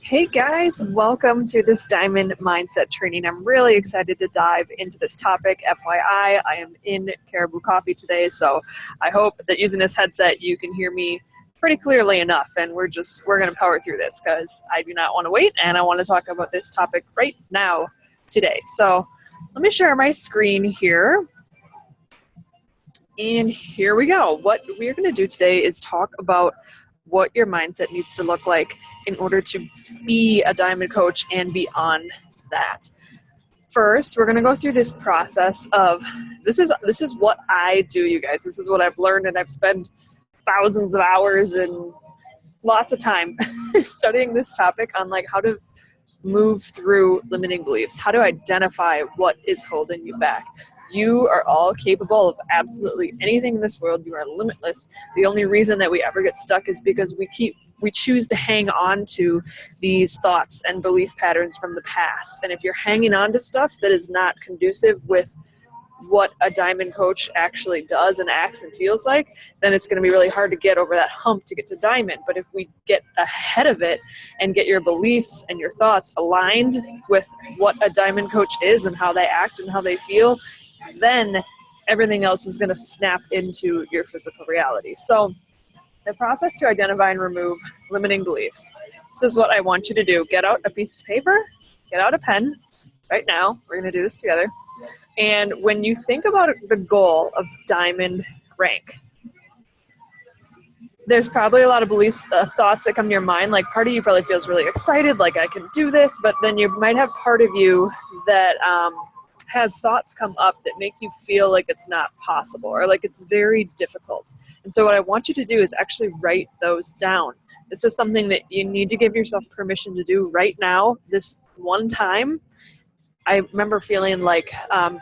Hey guys, welcome to this Diamond Mindset training. I'm really excited to dive into this topic. FYI, I am in Caribou Coffee today, so I hope that using this headset you can hear me pretty clearly enough, and we're going to power through this because I do not want to wait and I want to talk about this topic right now today. So let me share my screen here. And here we go. What we're going to do today is talk about what your mindset needs to look like in order to be a diamond coach and beyond that. First, we're going to go through this process of this is what I do, you guys. This is what I've learned, and I've spent thousands of hours and lots of time studying this topic on like how to move through limiting beliefs, how to identify what is holding you back. You are all capable of absolutely anything in this world. You are limitless. The only reason that we ever get stuck is because we choose to hang on to these thoughts and belief patterns from the past. And if you're hanging on to stuff that is not conducive with what a diamond coach actually does and acts and feels like, then it's going to be really hard to get over that hump to get to diamond. But if we get ahead of it and get your beliefs and your thoughts aligned with what a diamond coach is and how they act and how they feel, then everything else is going to snap into your physical reality. So the process to identify and remove limiting beliefs. This is what I want you to do. Get out a piece of paper, get out a pen right now. We're going to do this together. And when you think about the goal of diamond rank, there's probably a lot of beliefs, thoughts that come to your mind. Like part of you probably feels really excited, like I can do this, but then you might have part of you that has thoughts come up that make you feel like it's not possible or like it's very difficult. And so what I want you to do is actually write those down. This is something that you need to give yourself permission to do right now, this one time. I remember feeling like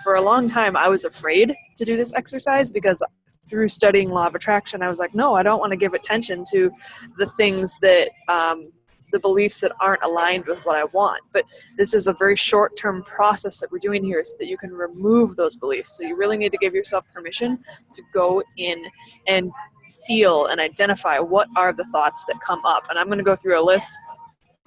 for a long time I was afraid to do this exercise because through studying law of attraction, I was like, no, I don't want to give attention to the things that, the beliefs that aren't aligned with what I want. But this is a very short-term process that we're doing here so that you can remove those beliefs. So you really need to give yourself permission to go in and feel and identify what are the thoughts that come up. And I'm going to go through a list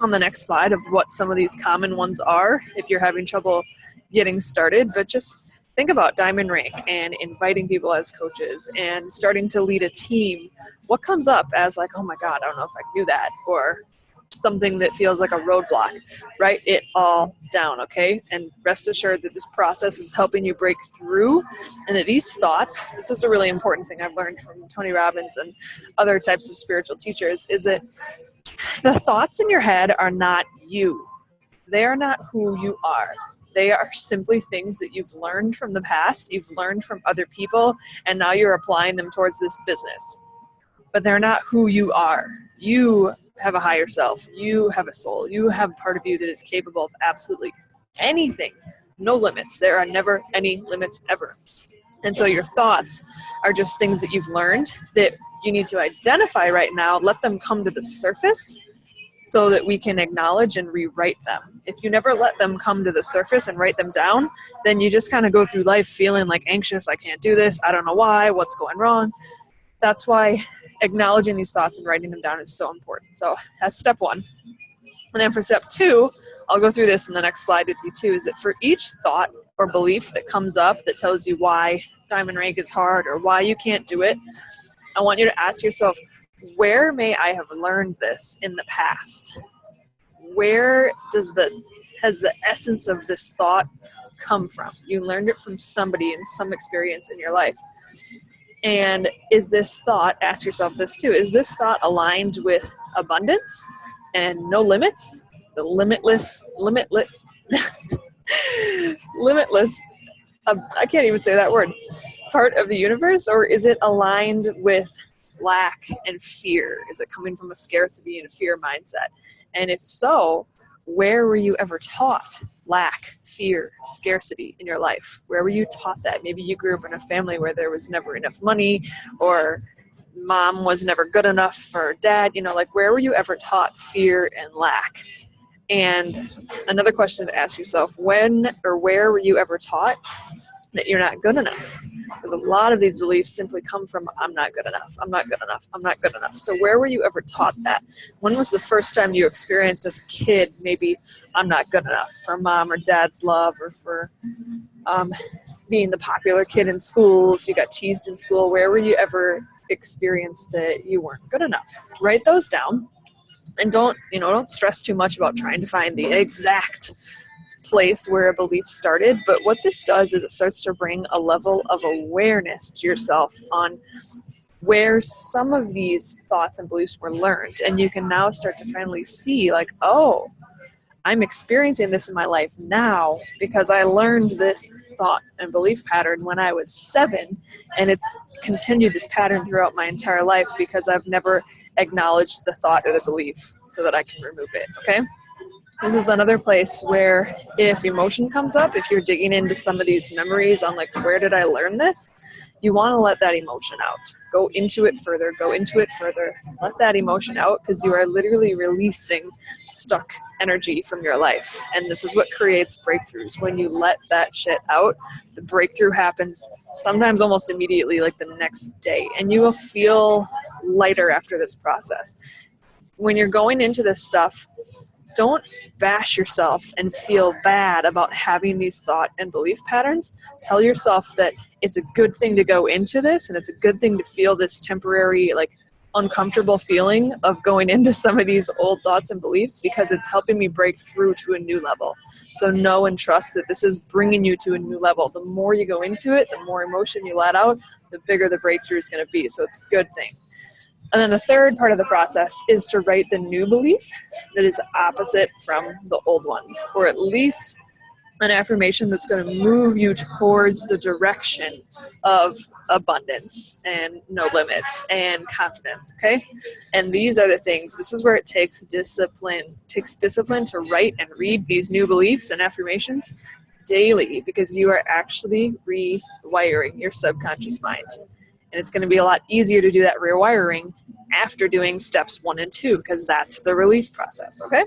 on the next slide of what some of these common ones are if you're having trouble getting started. But just think about diamond rank and inviting people as coaches and starting to lead a team. What comes up as like, oh my God, I don't know if I can do that, or something that feels like a roadblock. Write it all down, okay? And rest assured that this process is helping you break through, and that these thoughts, this is a really important thing I've learned from Tony Robbins and other types of spiritual teachers, is that the thoughts in your head are not you. They are not who you are. They are simply things that you've learned from the past, you've learned from other people, and now you're applying them towards this business. But they're not who you are. You have a higher self. You have a soul. You have part of you that is capable of absolutely anything. No limits. There are never any limits ever. And so your thoughts are just things that you've learned that you need to identify right now. Let them come to the surface so that we can acknowledge and rewrite them. If you never let them come to the surface and write them down, then you just kind of go through life feeling like anxious. I can't do this. I don't know why. What's going wrong? That's why acknowledging these thoughts and writing them down is so important. So that's step one. And then for step two, I'll go through this in the next slide with you too, is that for each thought or belief that comes up that tells you why diamond rank is hard or why you can't do it, I want you to ask yourself, where may I have learned this in the past? Where has the essence of this thought come from? You learned it from somebody in some experience in your life. And is this thought, ask yourself this too, is this thought aligned with abundance and no limits? The limitless, I can't even say that word, part of the universe? Or is it aligned with lack and fear? Is it coming from a scarcity and a fear mindset? And if so, where were you ever taught lack, fear, scarcity in your life? Where were you taught that? Maybe you grew up in a family where there was never enough money, or mom was never good enough for dad. Like where were you ever taught fear and lack? And another question to ask yourself, when or where were you ever taught that you're not good enough? Because a lot of these beliefs simply come from, I'm not good enough, I'm not good enough, I'm not good enough. So where were you ever taught that? When was the first time you experienced as a kid, maybe I'm not good enough for mom or dad's love, or for being the popular kid in school, if you got teased in school? Where were you ever experienced that you weren't good enough? Write those down, and don't stress too much about trying to find the exact place where a belief started. But what this does is it starts to bring a level of awareness to yourself on where some of these thoughts and beliefs were learned. And you can now start to finally see, like, oh, I'm experiencing this in my life now because I learned this thought and belief pattern when I was 7, and it's continued this pattern throughout my entire life because I've never acknowledged the thought or the belief so that I can remove it. Okay? This is another place where if emotion comes up, if you're digging into some of these memories on, like, where did I learn this, you want to let that emotion out. Go into it further, let that emotion out, because you are literally releasing stuck energy from your life. And this is what creates breakthroughs. When you let that shit out, the breakthrough happens sometimes almost immediately, like the next day, and you will feel lighter after this process. When you're going into this stuff, don't bash yourself and feel bad about having these thought and belief patterns. Tell yourself that it's a good thing to go into this, and it's a good thing to feel this temporary, like, uncomfortable feeling of going into some of these old thoughts and beliefs, because it's helping me break through to a new level. So know and trust that this is bringing you to a new level. The more you go into it, the more emotion you let out, the bigger the breakthrough is going to be. So it's a good thing. And then the third part of the process is to write the new belief that is opposite from the old ones, or at least an affirmation that's going to move you towards the direction of abundance and no limits and confidence. Okay? And these are the things, this is where it takes discipline. It takes discipline to write and read these new beliefs and affirmations daily, because you are actually rewiring your subconscious mind. And it's going to be a lot easier to do that rewiring after doing steps 1 and 2, because that's the release process, okay?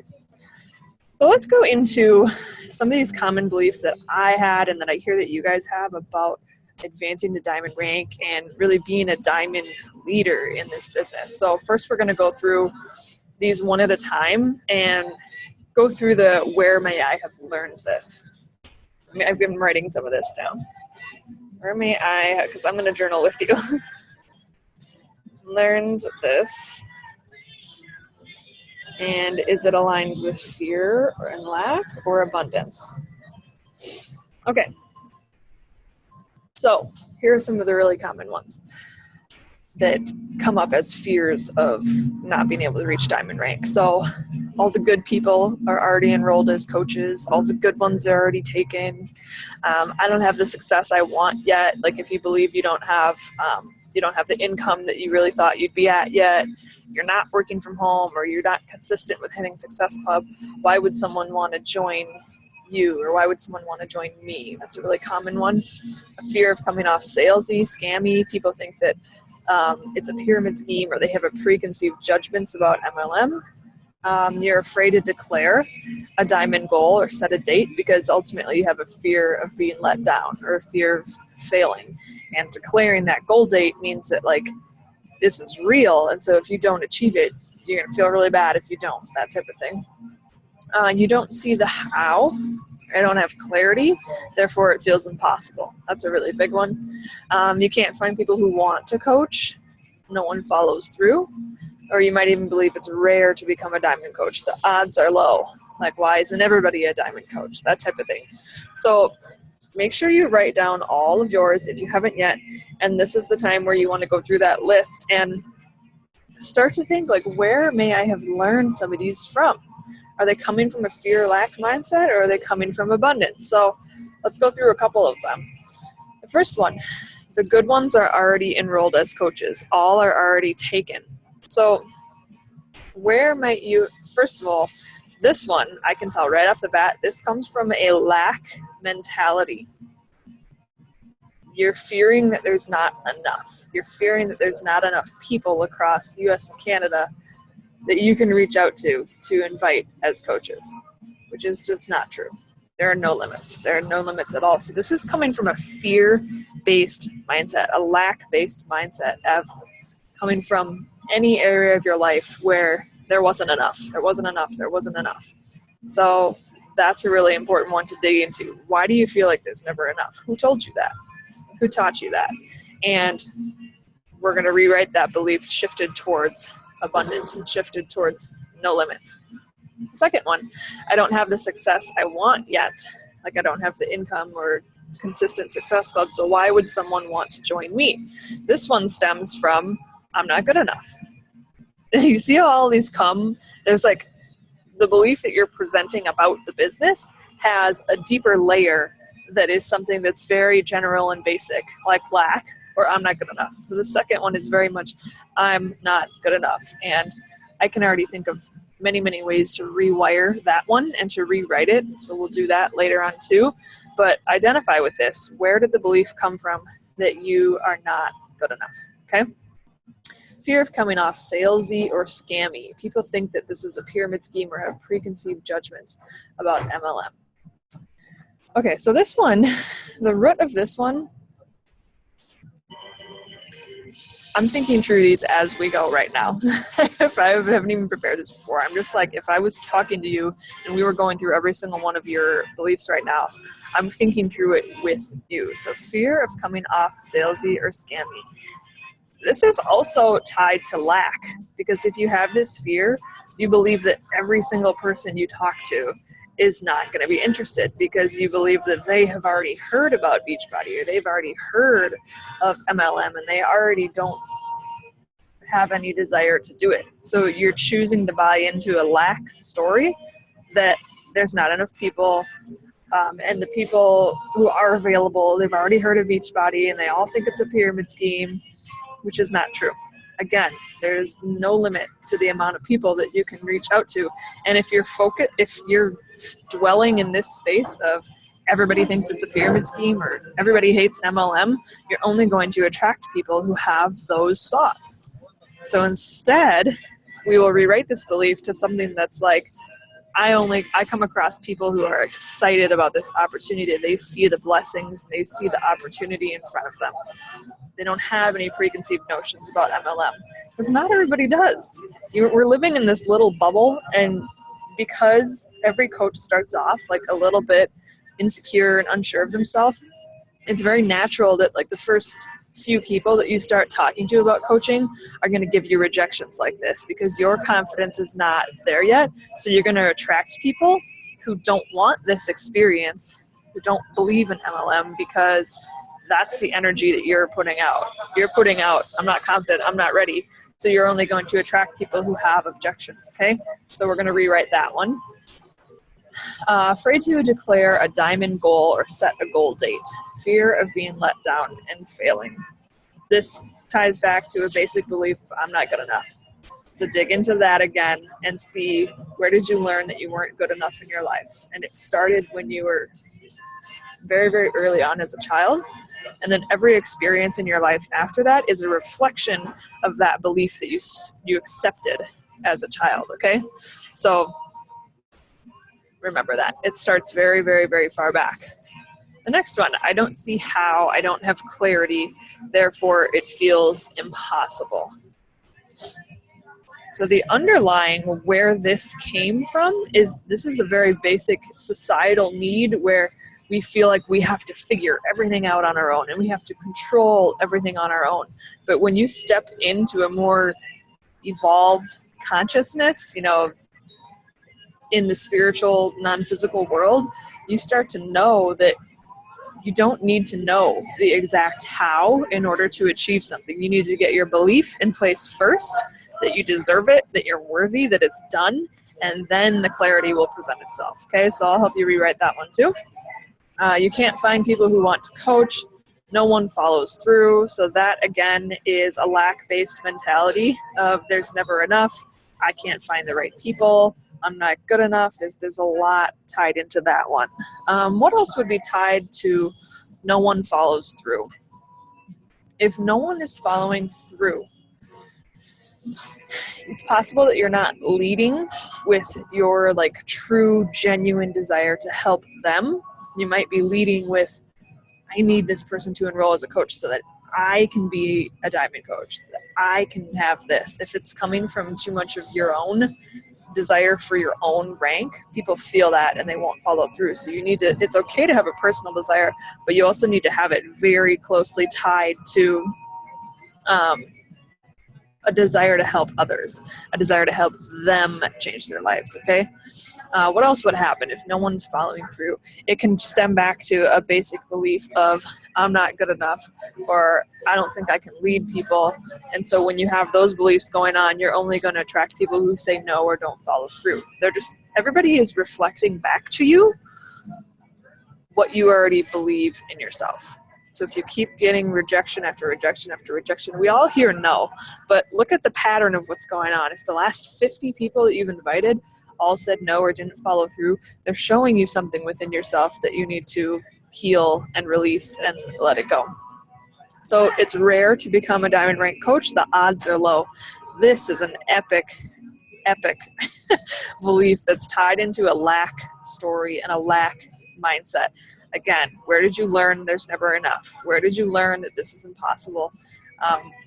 So let's go into some of these common beliefs that I had and that I hear that you guys have about advancing the diamond rank and really being a diamond leader in this business. So first we're going to go through these one at a time and go through the where may I have learned this. I've been writing some of this down. Where may I, because I'm going to journal with you, learned this, and is it aligned with fear and lack or abundance? Okay, so here are some of the really common ones that come up as fears of not being able to reach diamond rank. So all the good people are already enrolled as coaches. All the good ones are already taken. I don't have the success I want yet. Like, if you believe you don't have the income that you really thought you'd be at yet, you're not working from home, or you're not consistent with hitting Success Club, why would someone want to join you, or why would someone want to join me? That's a really common one. A fear of coming off salesy, scammy. People think that it's a pyramid scheme, or they have a preconceived judgments about MLM. You're afraid to declare a diamond goal or set a date because ultimately you have a fear of being let down or a fear of failing. And declaring that goal date means that, like, this is real, and so if you don't achieve it, you're going to feel really bad if you don't, that type of thing. You don't see the how. I don't have clarity, therefore it feels impossible. That's a really big one. You can't find people who want to coach. No one follows through. Or you might even believe it's rare to become a diamond coach. The odds are low. Like, why isn't everybody a diamond coach? That type of thing. So make sure you write down all of yours if you haven't yet. And this is the time where you want to go through that list and start to think, like, where may I have learned some of these from? Are they coming from a fear lack mindset, or are they coming from abundance? So let's go through a couple of them. The first one, the good ones are already enrolled as coaches. All are already taken. So where might you, first of all, this one, I can tell right off the bat, this comes from a lack mentality. You're fearing that there's not enough. You're fearing that there's not enough people across the US and Canada that you can reach out to invite as coaches, which is just not true. There are no limits. There are no limits at all. So this is coming from a fear based mindset, a lack-based mindset of coming from any area of your life where there wasn't enough, there wasn't enough, there wasn't enough. So that's a really important one to dig into. Why do you feel like there's never enough? Who told you that? Who taught you that? And we're going to rewrite that belief, shifted towards abundance and shifted towards no limits. Second one, I don't have the success I want yet. Like I don't have the income or consistent success club, so why would someone want to join me? This one stems from, I'm not good enough. You see how all these come? There's like the belief that you're presenting about the business has a deeper layer that is something that's very general and basic, like lack or I'm not good enough. So the second one is very much, I'm not good enough. And I can already think of many, many ways to rewire that one and to rewrite it. So we'll do that later on too. But identify with this. Where did the belief come from that you are not good enough? Okay? Fear of coming off salesy or scammy. People think that this is a pyramid scheme or have preconceived judgments about MLM. Okay, so this one, the root of this one, I'm thinking through these as we go right now. If I haven't even prepared this before, I'm just like, if I was talking to you and we were going through every single one of your beliefs right now, I'm thinking through it with you. So fear of coming off salesy or scammy. This is also tied to lack, because if you have this fear, you believe that every single person you talk to is not going to be interested because you believe that they have already heard about Beachbody or they've already heard of MLM and they already don't have any desire to do it. So you're choosing to buy into a lack story that there's not enough people, and the people who are available, they've already heard of Beachbody and they all think it's a pyramid scheme, which is not true. Again, there's no limit to the amount of people that you can reach out to. And if you're dwelling in this space of everybody thinks it's a pyramid scheme or everybody hates MLM, you're only going to attract people who have those thoughts. So instead, we will rewrite this belief to something that's like, I come across people who are excited about this opportunity. They see the blessings, they see the opportunity in front of them. They don't have any preconceived notions about MLM, because not everybody does. We're living in this little bubble, and because every coach starts off like a little bit insecure and unsure of themselves, it's very natural that like the first few people that you start talking to about coaching are going to give you rejections like this because your confidence is not there yet. So you're going to attract people who don't want this experience, who don't believe in MLM, because that's the energy that you're putting out. You're putting out, I'm not confident, I'm not ready. So you're only going to attract people who have objections, okay? So we're going to rewrite that one. Afraid to declare a diamond goal or set a goal date. Fear of being let down and failing. This ties back to a basic belief, I'm not good enough. So dig into that again and see, where did you learn that you weren't good enough in your life? And it started when you were very, very early on as a child. And then every experience in your life after that is a reflection of that belief that you accepted as a child, okay? So remember that. It starts very, very, very far back. The next one, I don't see how, I don't have clarity, therefore it feels impossible. So the underlying where this came from is, this is a very basic societal need where we feel like we have to figure everything out on our own and we have to control everything on our own. But when you step into a more evolved consciousness, in the spiritual, non-physical world, you start to know that you don't need to know the exact how in order to achieve something. You need to get your belief in place first, that you deserve it, that you're worthy, that it's done, and then the clarity will present itself. Okay, so I'll help you rewrite that one too. You can't find people who want to coach. No one follows through. So that, again, is a lack-based mentality of there's never enough. I can't find the right people. I'm not good enough. There's a lot tied into that one. What else would be tied to no one follows through? If no one is following through, it's possible that you're not leading with your true, genuine desire to help them. You might be leading with, I need this person to enroll as a coach so that I can be a diamond coach, so that I can have this. If it's coming from too much of your own desire for your own rank, people feel that and they won't follow through. So you need to, it's okay to have a personal desire, but you also need to have it very closely tied to a desire to help others, a desire to help them change their lives, okay? What else would happen if no one's following through? It can stem back to a basic belief of, I'm not good enough, or I don't think I can lead people. And so when you have those beliefs going on, you're only going to attract people who say no or don't follow through. They're just, everybody is reflecting back to you what you already believe in yourself. So if you keep getting rejection after rejection after rejection, we all hear no, but look at the pattern of what's going on. If the last 50 people that you've invited all said no or didn't follow through, they're showing you something within yourself that you need to heal and release and let it go. So it's rare to become a diamond rank coach. The odds are low. This is an epic belief that's tied into a lack story and a lack mindset. Again, where did you learn there's never enough? Where did you learn that this is impossible?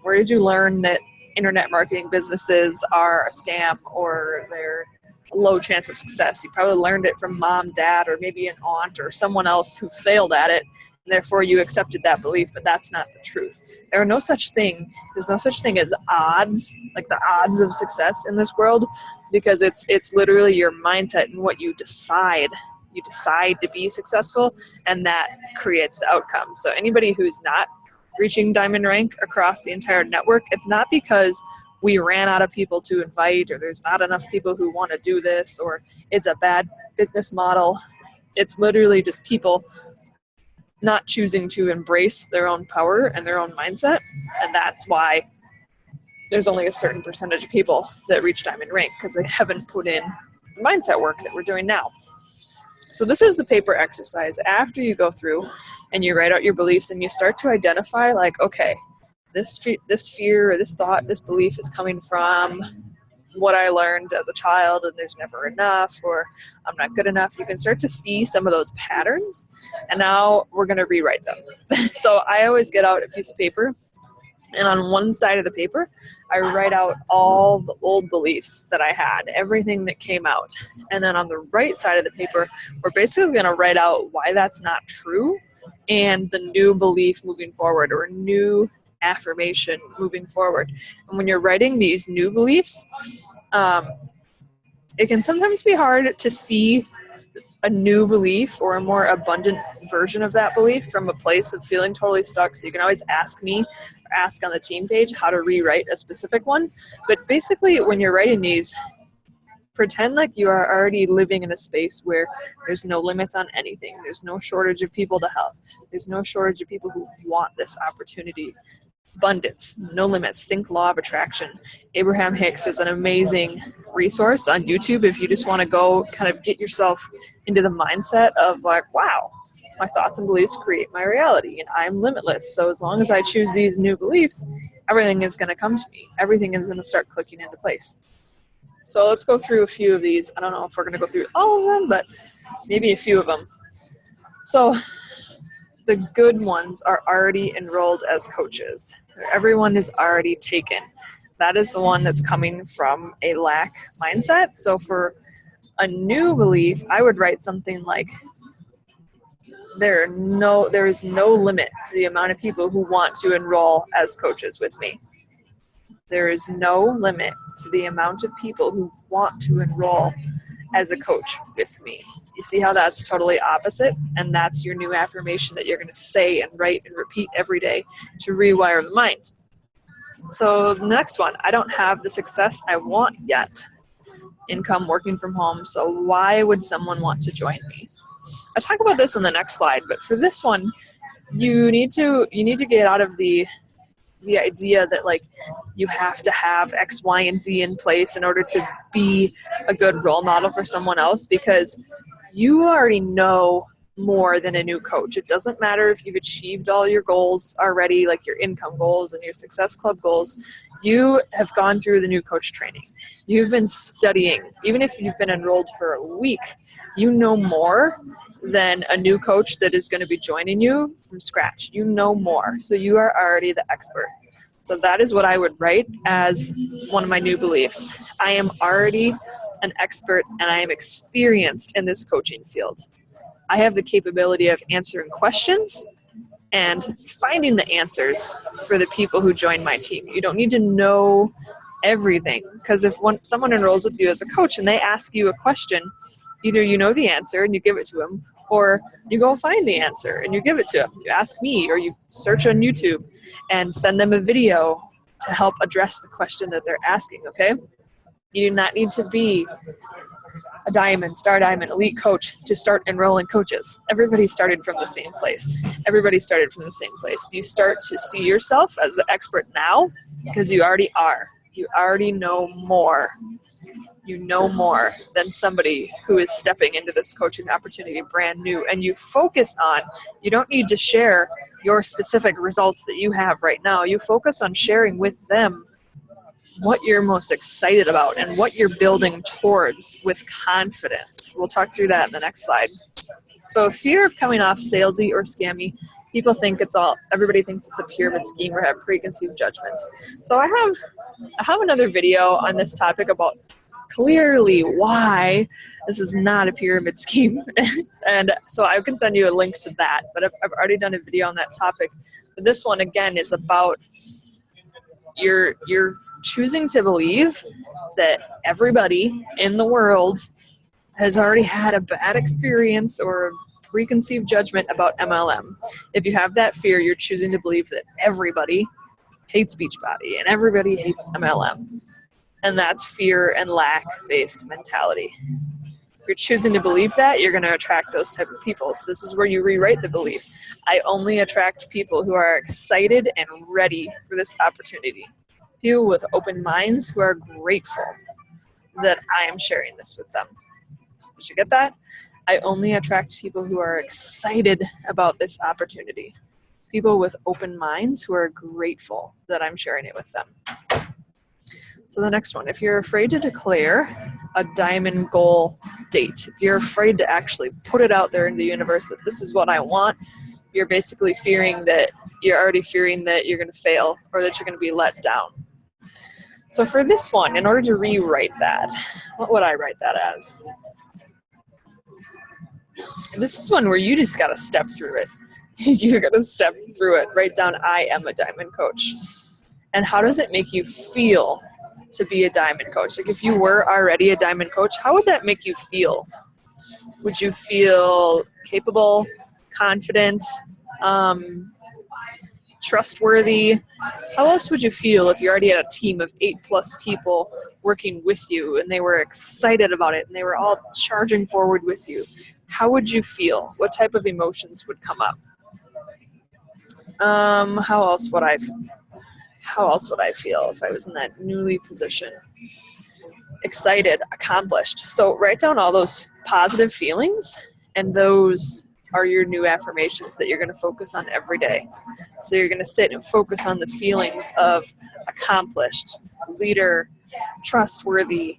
Where did you learn that internet marketing businesses are a scam or they're a low chance of success? You probably learned it from mom, dad, or maybe an aunt or someone else who failed at it. And therefore you accepted that belief, but that's not the truth. There's no such thing as odds, like the odds of success in this world, because it's literally your mindset and what you decide. You decide to be successful, and that creates the outcome. So anybody who's not reaching diamond rank across the entire network, it's not because we ran out of people to invite, or there's not enough people who want to do this, or it's a bad business model. It's literally just people not choosing to embrace their own power and their own mindset. And that's why there's only a certain percentage of people that reach diamond rank, because they haven't put in the mindset work that we're doing now. So this is the paper exercise. After you go through and you write out your beliefs and you start to identify, like, okay, this fear or this thought, this belief is coming from what I learned as a child, and there's never enough, or I'm not good enough. You can start to see some of those patterns, and now we're going to rewrite them. So I always get out a piece of paper, and on one side of the paper, I write out all the old beliefs that I had, everything that came out. And then on the right side of the paper, we're basically going to write out why that's not true and the new belief moving forward, or new affirmation moving forward. And when you're writing these new beliefs, it can sometimes be hard to see a new belief or a more abundant version of that belief from a place of feeling totally stuck. So you can always ask me, or ask on the team page, how to rewrite a specific one. But basically, when you're writing these, pretend like you are already living in a space where there's no limits on anything. There's no shortage of people to help. There's no shortage of people who want this opportunity. Abundance, no limits. Think law of attraction. Abraham Hicks is an amazing resource on YouTube if you just want to go kind of get yourself into the mindset of like, wow, my thoughts and beliefs create my reality and I'm limitless. So as long as I choose these new beliefs, everything is going to come to me. Everything is going to start clicking into place. So let's go through a few of these. I don't know if we're going to go through all of them, but maybe a few of them. So the good ones are already enrolled as coaches. Everyone is already taken. That is the one that's coming from a lack mindset. So for a new belief, I would write something like, there is no limit to the amount of people who want to enroll as coaches with me. There is no limit to the amount of people who want to enroll as a coach with me. You see how that's totally opposite? And that's your new affirmation that you're going to say and write and repeat every day to rewire the mind. So the next one, I don't have the success I want yet. Income, working from home, so why would someone want to join me? I'll talk about this on the next slide, but for this one, you need to get out of the idea that like you have to have X, Y, and Z in place in order to be a good role model for someone else, because you already know more than a new coach. It doesn't matter if you've achieved all your goals already, like your income goals and your success club goals. You have gone through the new coach training. You've been studying. Even if you've been enrolled for a week, you know more than a new coach that is going to be joining you from scratch. You know more. So you are already the expert. So that is what I would write as one of my new beliefs. I am already an expert and I am experienced in this coaching field. I have the capability of answering questions and finding the answers for the people who join my team. You don't need to know everything, because if someone enrolls with you as a coach and they ask you a question, either you know the answer and you give it to them, or you go find the answer and you give it to them. You ask me, or you search on YouTube and send them a video to help address the question that they're asking, okay? You do not need to be a diamond, star diamond, elite coach to start enrolling coaches. Everybody started from the same place. Everybody started from the same place. You start to see yourself as the expert now because you already are. You already know more. You know more than somebody who is stepping into this coaching opportunity brand new. And you focus on, you don't need to share your specific results that you have right now. You focus on sharing with them what you're most excited about and what you're building towards with confidence. We'll talk through that in the next slide. So fear of coming off salesy or scammy, everybody thinks it's a pyramid scheme or have preconceived judgments. So I have another video on this topic about clearly why this is not a pyramid scheme. And so I can send you a link to that, but I've already done a video on that topic. But this one again is about you're choosing to believe that everybody in the world has already had a bad experience or a preconceived judgment about MLM. If you have that fear, you're choosing to believe that everybody hates Beachbody and everybody hates MLM. And that's fear and lack-based mentality. If you're choosing to believe that, you're going to attract those type of people. So this is where you rewrite the belief. I only attract people who are excited and ready for this opportunity. People with open minds who are grateful that I am sharing this with them. Did you get that? I only attract people who are excited about this opportunity. People with open minds who are grateful that I'm sharing it with them. So the next one, if you're afraid to declare a diamond goal date, if you're afraid to actually put it out there in the universe that this is what I want, you're basically already fearing that you're going to fail or that you're going to be let down. So for this one, in order to rewrite that, what would I write that as? This is one where you just got to step through it. You're going to step through it. Write down, I am a diamond coach. And how does it make you feel to be a diamond coach? Like if you were already a diamond coach, how would that make you feel? Would you feel capable, confident, trustworthy? How else would you feel if you already had a team of 8+ people working with you and they were excited about it and they were all charging forward with you? How would you feel? What type of emotions would come up? How else would I feel if I was in that newly position? Excited, accomplished. So write down all those positive feelings, and those are your new affirmations that you're going to focus on every day. So you're going to sit and focus on the feelings of accomplished, leader, trustworthy,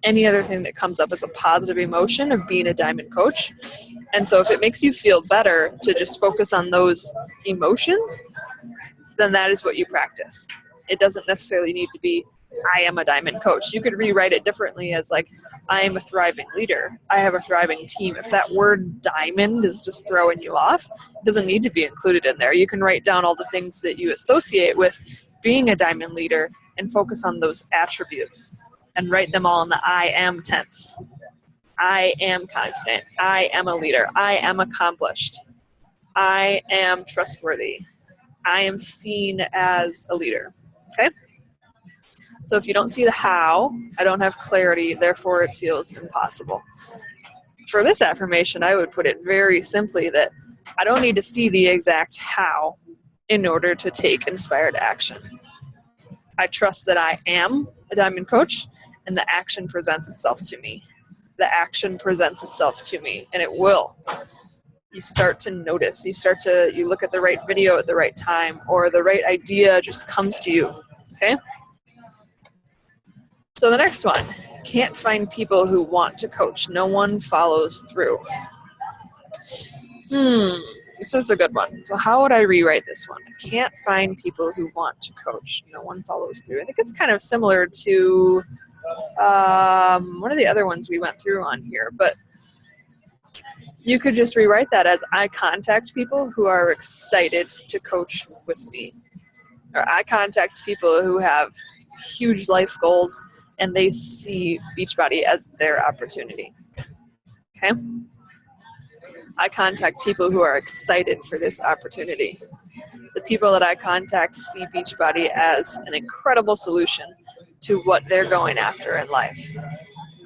any other thing that comes up as a positive emotion of being a diamond coach. And so if it makes you feel better to just focus on those emotions, then that is what you practice. It doesn't necessarily need to be, I am a diamond coach. You could rewrite it differently as like, I am a thriving leader. I have a thriving team. If that word diamond is just throwing you off, it doesn't need to be included in there. You can write down all the things that you associate with being a diamond leader and focus on those attributes and write them all in the I am tense. I am confident. I am a leader. I am accomplished. I am trustworthy. I am seen as a leader. Okay? So if you don't see the how, I don't have clarity, therefore it feels impossible. For this affirmation, I would put it very simply that I don't need to see the exact how in order to take inspired action. I trust that I am a diamond coach and the action presents itself to me. The action presents itself to me, and it will. You start to notice. You look at the right video at the right time, or the right idea just comes to you. Okay? So the next one, can't find people who want to coach. No one follows through. This is a good one. So how would I rewrite this one? I can't find people who want to coach. No one follows through. I think it's kind of similar to one of the other ones we went through on here, but you could just rewrite that as I contact people who are excited to coach with me. Or I contact people who have huge life goals and they see Beachbody as their opportunity. Okay? I contact people who are excited for this opportunity. The people that I contact see Beachbody as an incredible solution to what they're going after in life.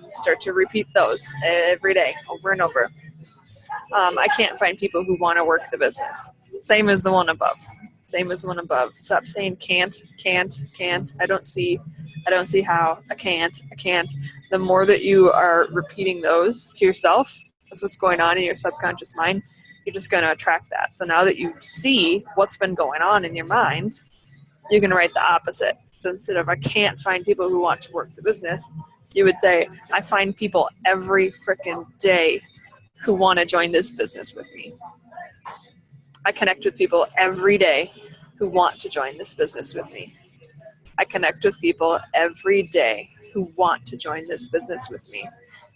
Start to repeat those every day, over and over. I can't find people who want to work the business. Same as the one above. Same as one above. Stop saying can't. I don't see how. I can't. The more that you are repeating those to yourself, that's what's going on in your subconscious mind. You're just going to attract that. So now that you see what's been going on in your mind, you're going to write the opposite. So instead of I can't find people who want to work the business, you would say I find people every freaking day who want to join this business with me. I connect with people every day who want to join this business with me. I connect with people every day who want to join this business with me.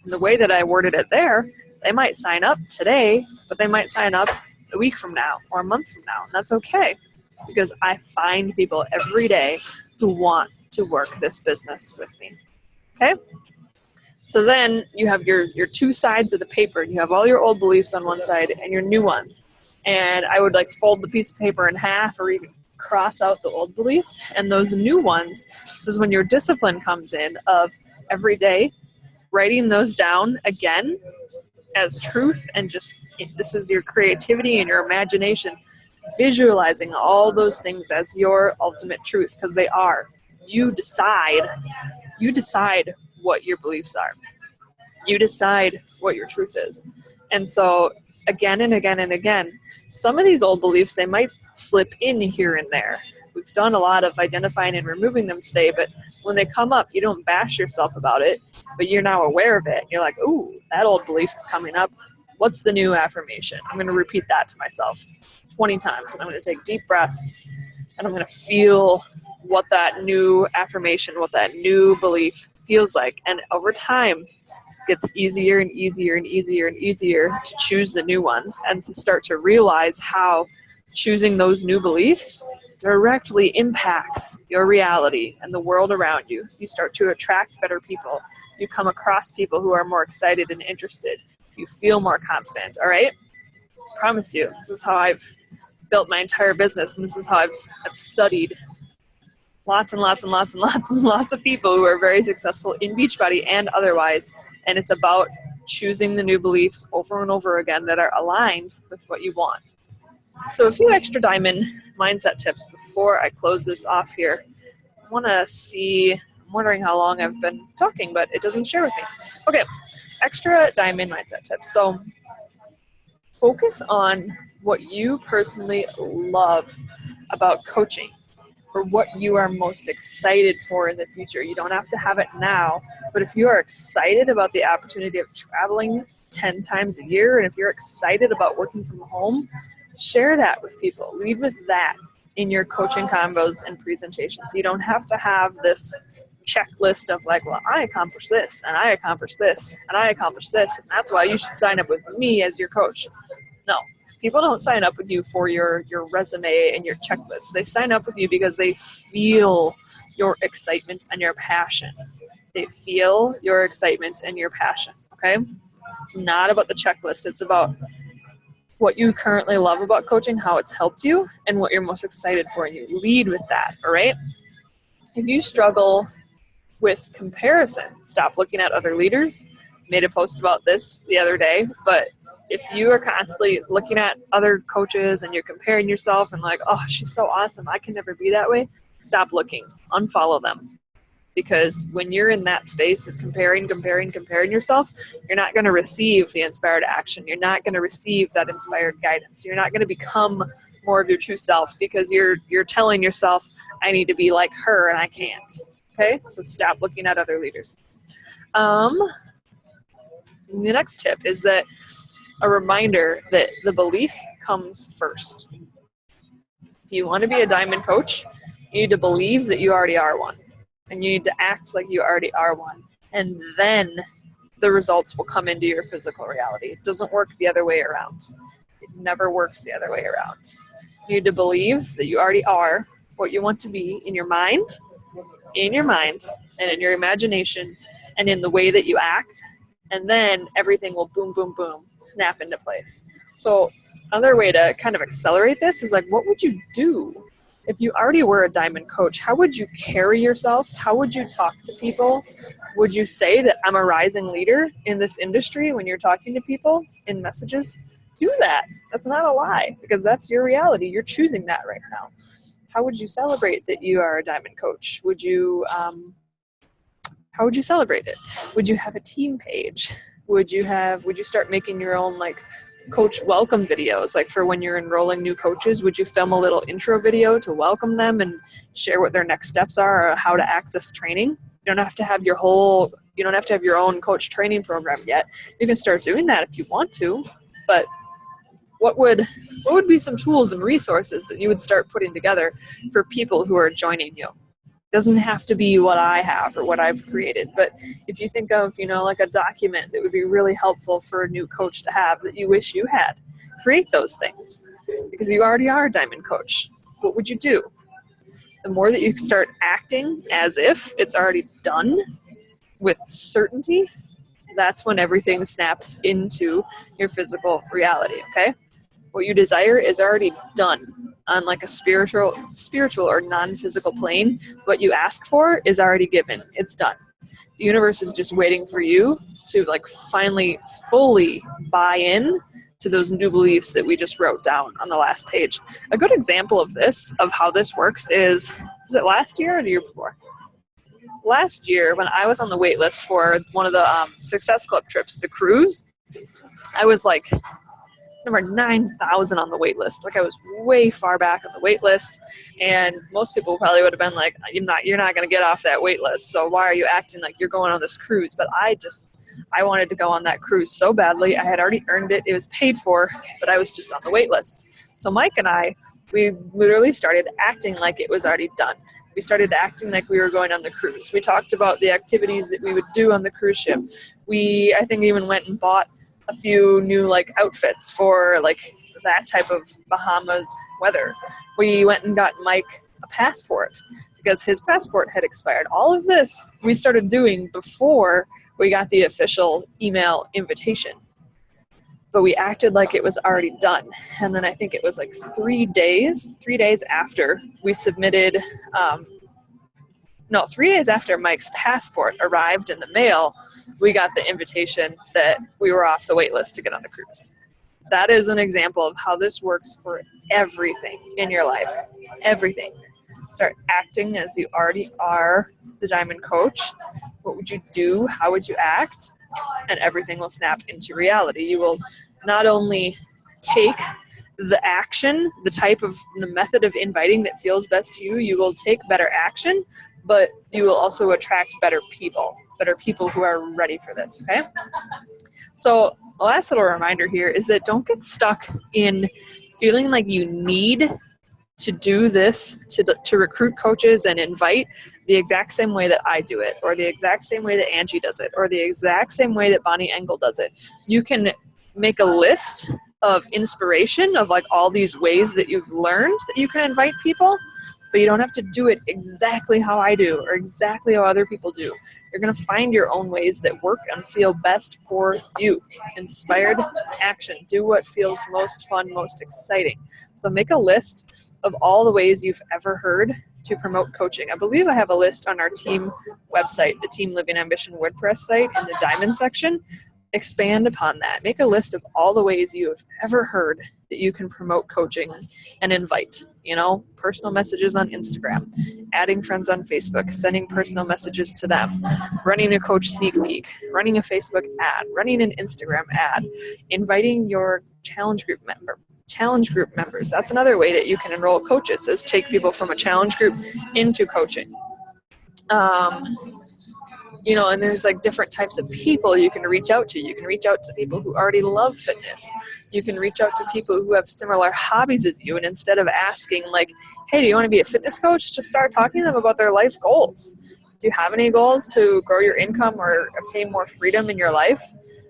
And the way that I worded it there, they might sign up today, but they might sign up a week from now or a month from now. And that's okay, because I find people every day who want to work this business with me. Okay? So then you have your two sides of the paper. You have all your old beliefs on one side and your new ones. And I would like fold the piece of paper in half or even cross out the old beliefs. And those new ones, this is when your discipline comes in of every day writing those down again as truth, and just this is your creativity and your imagination, visualizing all those things as your ultimate truth, because they are. You decide what your beliefs are. You decide what your truth is. And so again and again and again, some of these old beliefs, they might slip in here and there. We've done a lot of identifying and removing them today, but when they come up, you don't bash yourself about it, but you're now aware of it. You're like, ooh, that old belief is coming up. What's the new affirmation? I'm going to repeat that to myself 20 times, and I'm going to take deep breaths, and I'm going to feel what that new affirmation, what that new belief feels like. And over time, it gets easier and easier and easier and easier to choose the new ones and to start to realize how choosing those new beliefs directly impacts your reality and the world around you. You start to attract better people. You come across people who are more excited and interested. You feel more confident, all right? I promise you, this is how I've built my entire business, and this is how I've studied lots and lots and lots and lots and lots of people who are very successful in Beachbody and otherwise. And it's about choosing the new beliefs over and over again that are aligned with what you want. So a few extra diamond mindset tips before I close this off here. I want to see, I'm wondering how long I've been talking, but it doesn't share with me. Okay, extra diamond mindset tips. So focus on what you personally love about coaching, or what you are most excited for in the future. You don't have to have it now, but if you are excited about the opportunity of traveling 10 times a year, and if you're excited about working from home, share that with people. Lead with that in your coaching combos and presentations. You don't have to have this checklist of like, well, I accomplished this, and I accomplished this, and I accomplished this, and that's why you should sign up with me as your coach. No. People don't sign up with you for your resume and your checklist. They sign up with you because they feel your excitement and your passion. They feel your excitement and your passion, okay? It's not about the checklist. It's about what you currently love about coaching, how it's helped you, and what you're most excited for, and you lead with that, all right? If you struggle with comparison, stop looking at other leaders. Made a post about this the other day, but if you are constantly looking at other coaches and you're comparing yourself and like, oh, she's so awesome, I can never be that way, stop looking. Unfollow them. Because when you're in that space of comparing yourself, you're not going to receive the inspired action. You're not going to receive that inspired guidance. You're not going to become more of your true self because you're telling yourself, I need to be like her and I can't. Okay, so stop looking at other leaders. The next tip is that a reminder that the belief comes first. If you want to be a diamond coach, you need to believe that you already are one. And you need to act like you already are one. And then the results will come into your physical reality. It doesn't work the other way around. It never works the other way around. You need to believe that you already are what you want to be in your mind, and in your imagination, and in the way that you act. And then everything will boom, boom, boom, snap into place. So another way to kind of accelerate this is like, what would you do if you already were a diamond coach? How would you carry yourself? How would you talk to people? Would you say that I'm a rising leader in this industry when you're talking to people in messages? Do that. That's not a lie, because that's your reality. You're choosing that right now. How would you celebrate that you are a diamond coach? How would you celebrate it? Would you have a team page? Would you start making your own like coach welcome videos? Like for when you're enrolling new coaches, would you film a little intro video to welcome them and share what their next steps are or how to access training? You don't have to have your own coach training program yet. You can start doing that if you want to, but what would be some tools and resources that you would start putting together for people who are joining you? Doesn't have to be what I have or what I've created, but if you think of, like a document that would be really helpful for a new coach to have that you wish you had, create those things, because you already are a diamond coach. What would you do? The more that you start acting as if it's already done with certainty, that's when everything snaps into your physical reality, okay? What you desire is already done on like a spiritual or non-physical plane. What you ask for is already given. It's done. The universe is just waiting for you to like finally fully buy in to those new beliefs that we just wrote down on the last page. A good example of this, of how this works, was it last year or the year before? Last year, when I was on the wait list for one of the Success Club trips, the cruise, I was like number 9,000 on the wait list. Like I was way far back on the wait list, and most people probably would have been like, you're not going to get off that wait list, so why are you acting like you're going on this cruise? But I wanted to go on that cruise so badly. I had already earned it. It was paid for, but I was just on the wait list. So Mike and I, we literally started acting like it was already done. We started acting like we were going on the cruise. We talked about the activities that we would do on the cruise ship. I think even went and bought a few new like outfits for like that type of Bahamas weather. We went and got Mike a passport because his passport had expired. All of this we started doing before we got the official email invitation, but we acted like it was already done. And then I think it was like 3 days after we submitted 3 days after Mike's passport arrived in the mail, we got the invitation that we were off the wait list to get on the cruise. That is an example of how this works for everything in your life. Everything. Start acting as you already are the diamond coach. What would you do? How would you act? And everything will snap into reality. You will not only take the action, the method of inviting that feels best to you, you will take better action, but you will also attract better people who are ready for this, okay? So the last little reminder here is that don't get stuck in feeling like you need to do this to recruit coaches and invite the exact same way that I do it, or the exact same way that Angie does it, or the exact same way that Bonnie Engel does it. You can make a list of inspiration of like all these ways that you've learned that you can invite people, but you don't have to do it exactly how I do or exactly how other people do. You're going to find your own ways that work and feel best for you. Inspired action. Do what feels most fun, most exciting. So make a list of all the ways you've ever heard to promote coaching. I believe I have a list on our team website, the Team Living Ambition WordPress site, in the Diamond section. expand upon that. Make a list of all the ways you have ever heard that you can promote coaching and invite, personal messages on Instagram, adding friends on Facebook, sending personal messages to them, running a coach sneak peek, running a Facebook ad, running an Instagram ad, inviting your challenge group members. That's another way that you can enroll coaches, is take people from a challenge group into coaching. And there's like different types of people you can reach out to. You can reach out to people who already love fitness. You can reach out to people who have similar hobbies as you. And instead of asking like, hey, do you want to be a fitness coach? Just start talking to them about their life goals. Do you have any goals to grow your income or obtain more freedom in your life?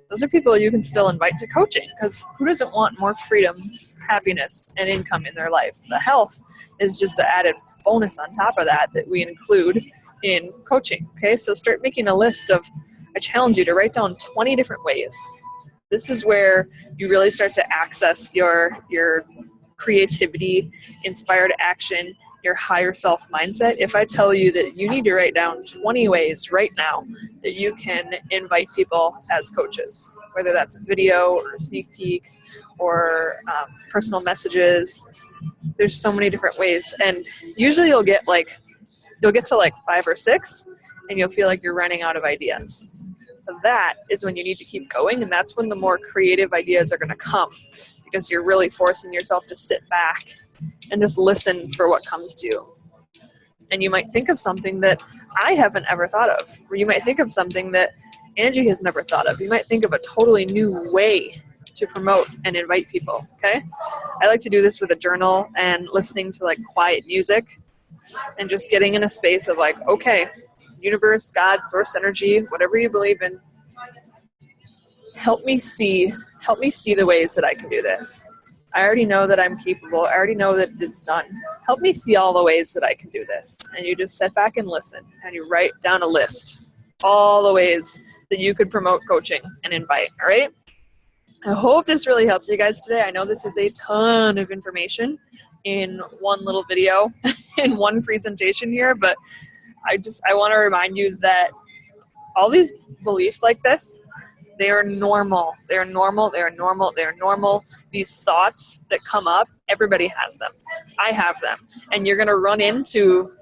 Those are people you can still invite to coaching, because who doesn't want more freedom, happiness, and income in their life? The health is just an added bonus on top of that we include in coaching. Okay, so start making a list of, I challenge you to write down 20 different ways. This is where you really start to access your creativity, inspired action, your higher self mindset. If I tell you that you need to write down 20 ways right now that you can invite people as coaches, whether that's a video or a sneak peek or personal messages, there's so many different ways. And usually you'll get to like 5 or 6 and you'll feel like you're running out of ideas. That is when you need to keep going, and that's when the more creative ideas are going to come, because you're really forcing yourself to sit back and just listen for what comes to you. And you might think of something that I haven't ever thought of, or you might think of something that Angie has never thought of. You might think of a totally new way to promote and invite people, okay? I like to do this with a journal and listening to like quiet music and just getting in a space of like, okay, universe, God, source energy, whatever you believe in, help me see the ways that I can do this. I already know that I'm capable. I already know that it's done. Help me see all the ways that I can do this. And you just sit back and listen, and you write down a list, all the ways that you could promote coaching and invite, all right? I hope this really helps you guys today. I know this is a ton of information in one little video, in one presentation here, but I want to remind you that all these beliefs like this, they are normal. They are normal. They are normal. They are normal. These thoughts that come up, everybody has them. I have them. And you're going to run into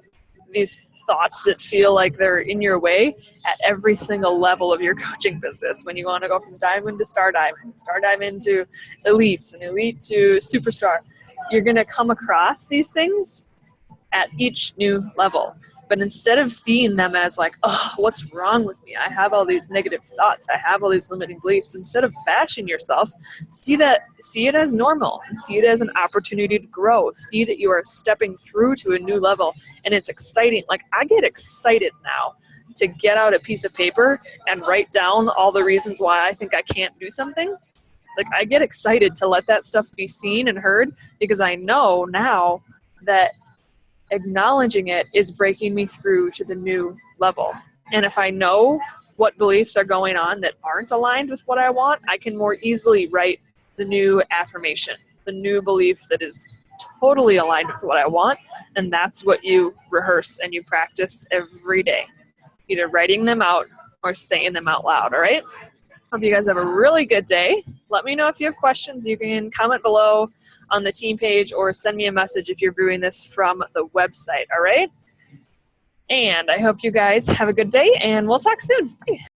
these thoughts that feel like they're in your way at every single level of your coaching business. When you want to go from diamond to star diamond to elite, and elite to superstar, you're going to come across these things at each new level. But instead of seeing them as like, oh, what's wrong with me? I have all these negative thoughts. I have all these limiting beliefs. Instead of bashing yourself, see it as normal and see it as an opportunity to grow. See that you are stepping through to a new level, and it's exciting. Like, I get excited now to get out a piece of paper and write down all the reasons why I think I can't do something. Like, I get excited to let that stuff be seen and heard, because I know now that acknowledging it is breaking me through to the new level. And if I know what beliefs are going on that aren't aligned with what I want, I can more easily write the new affirmation, the new belief that is totally aligned with what I want. And that's what you rehearse and you practice every day, either writing them out or saying them out loud. All right? Hope you guys have a really good day. Let me know if you have questions. You can comment below on the team page or send me a message if you're viewing this from the website, all right? And I hope you guys have a good day, and we'll talk soon. Bye.